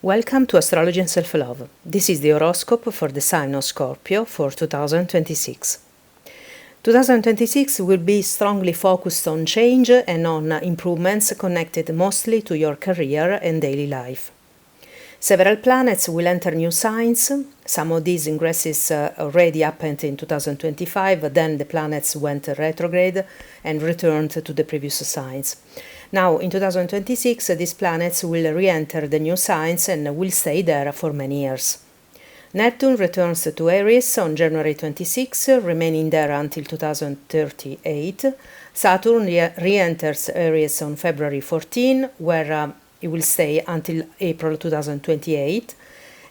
Welcome to Astrology and Self-Love. This is the horoscope for the sign of Scorpio for 2026. 2026 will be strongly focused on change and on improvements connected mostly to your career and daily life. Several planets will enter new signs. Some of these ingresses already happened in 2025, then the planets went retrograde and returned to the previous signs. Now, in 2026, these planets will re-enter the new signs and will stay there for many years. Neptune returns to Aries on January 26, remaining there until 2038. Saturn re-enters Aries on February 14, where it will stay until April 2028.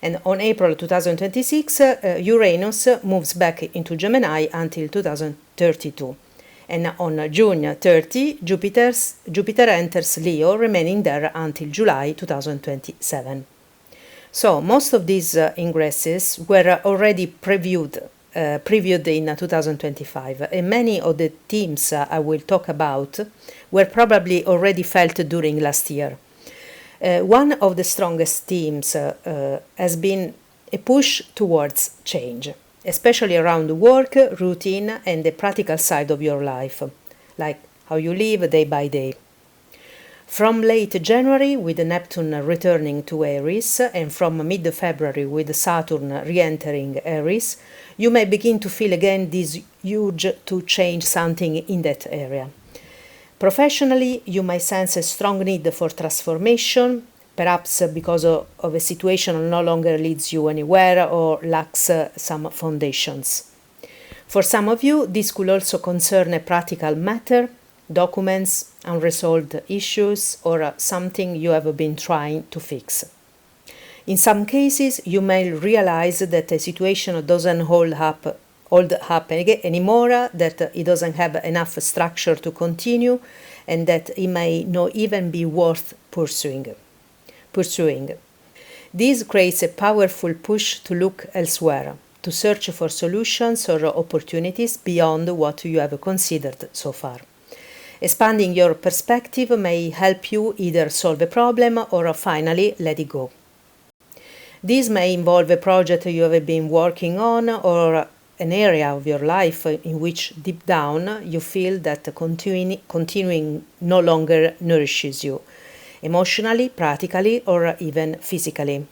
And on April 2026, Uranus moves back into Gemini until 2032. And on June 30, Jupiter enters Leo, remaining there until July 2027. So most of these ingresses were already previewed in 2025, and many of the themes I will talk about were probably already felt during last year. One of the strongest themes has been a push towards change, especially around work, routine, and the practical side of your life, like how you live day by day. From late January, with Neptune returning to Aries, and from mid-February, with Saturn re-entering Aries, you may begin to feel again this urge to change something in that area. Professionally, you may sense a strong need for transformation, perhaps because of a situation no longer leads you anywhere or lacks some foundations. For some of you, this could also concern a practical matter, documents, unresolved issues, or something you have been trying to fix. In some cases, you may realize that a situation doesn't hold up anymore, that it doesn't have enough structure to continue, and that it may not even be worth pursuing. This creates a powerful push to look elsewhere, to search for solutions or opportunities beyond what you have considered so far. Expanding your perspective may help you either solve a problem or finally let it go. This may involve a project you have been working on or an area of your life in which deep down you feel that continuing no longer nourishes you, emotionally, practically, or even physically.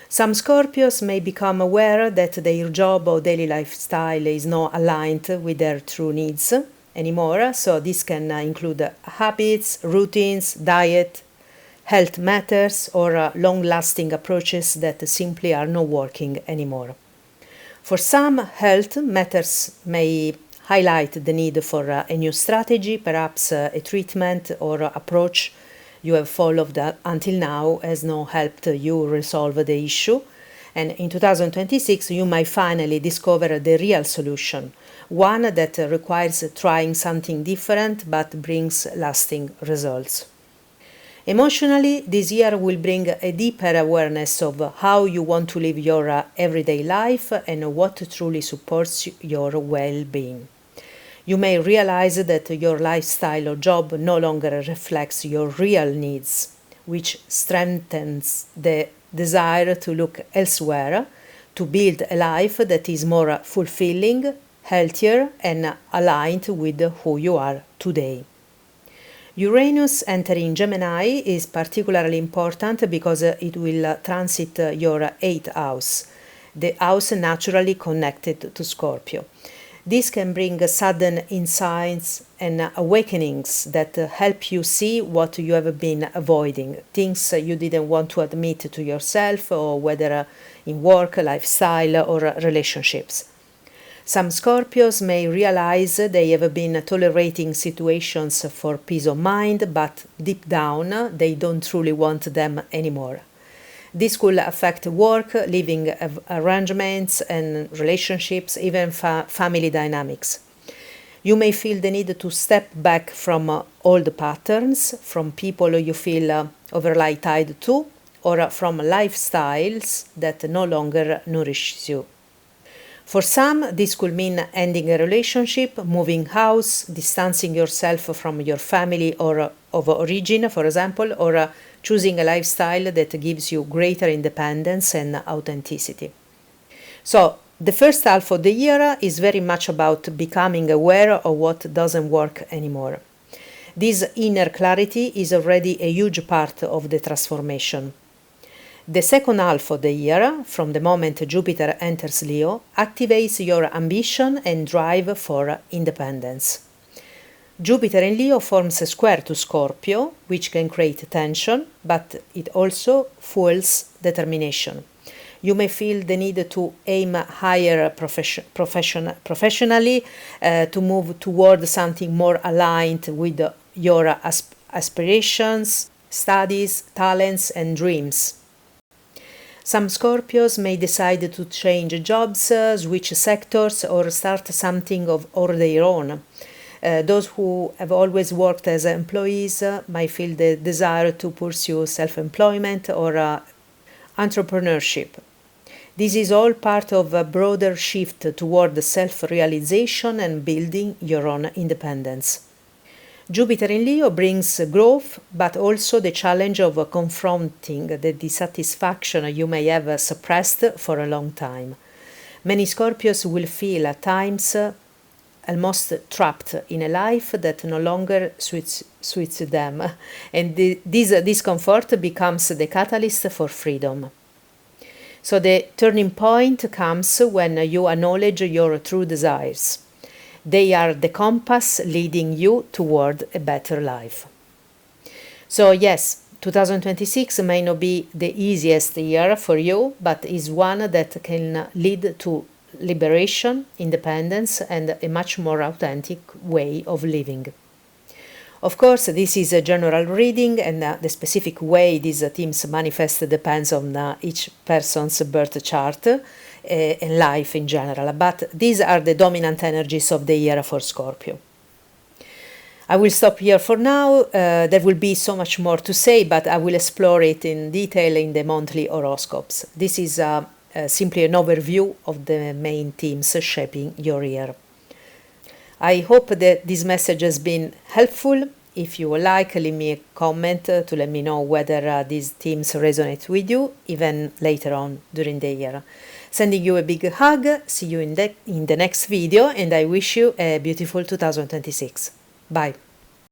Some Scorpios may become aware that their job or daily lifestyle is not aligned with their true needs anymore, so this can include habits, routines, diet, health matters, or long-lasting approaches that simply are not working anymore. For some, health matters may highlight the need for a new strategy, perhaps a treatment or approach you have followed until now has not helped you resolve the issue. And in 2026, you might finally discover the real solution, one that requires trying something different but brings lasting results. Emotionally, this year will bring a deeper awareness of how you want to live your everyday life and what truly supports your well-being. You may realize that your lifestyle or job no longer reflects your real needs, which strengthens the desire to look elsewhere, to build a life that is more fulfilling, healthier, and aligned with who you are today. Uranus entering Gemini is particularly important because it will transit your 8th house, the house naturally connected to Scorpio. This can bring sudden insights and awakenings that help you see what you have been avoiding, things you didn't want to admit to yourself, or whether in work, lifestyle, or relationships. Some Scorpios may realize they have been tolerating situations for peace of mind, but deep down they don't truly want them anymore. This could affect work, living arrangements and relationships, even family dynamics. You may feel the need to step back from old patterns, from people you feel overly tied to, or from lifestyles that no longer nourish you. For some, this could mean ending a relationship, moving house, distancing yourself from your family or of origin, for example, or choosing a lifestyle that gives you greater independence and authenticity. So, the first half of the year is very much about becoming aware of what doesn't work anymore. This inner clarity is already a huge part of the transformation. The second half of the year, from the moment Jupiter enters Leo, activates your ambition and drive for independence. Jupiter in Leo forms a square to Scorpio, which can create tension, but it also fuels determination. You may feel the need to aim higher professionally, to move toward something more aligned with your aspirations, studies, talents, and dreams. Some Scorpios may decide to change jobs, switch sectors, or start something of their own. Those who have always worked as employees might feel the desire to pursue self-employment or entrepreneurship. This is all part of a broader shift toward self-realization and building your own independence. Jupiter in Leo brings growth, but also the challenge of confronting the dissatisfaction you may have suppressed for a long time. Many Scorpios will feel at times almost trapped in a life that no longer suits them, and this discomfort becomes the catalyst for freedom. So the turning point comes when you acknowledge your true desires. They are the compass leading you toward a better life. So yes, 2026 may not be the easiest year for you, but is one that can lead to liberation, independence, and a much more authentic way of living. Of course, this is a general reading, and the specific way these themes manifest depends on each person's birth chart and life in general, but these are the dominant energies of the year for Scorpio. I will stop here for now. There will be so much more to say, but I will explore it in detail in the monthly horoscopes. This is simply an overview of the main themes shaping your year. I hope that this message has been helpful. If you would like, leave me a comment to let me know whether these themes resonate with you, even later on during the year. Sending you a big hug, see you in the next video, and I wish you a beautiful 2026. Bye.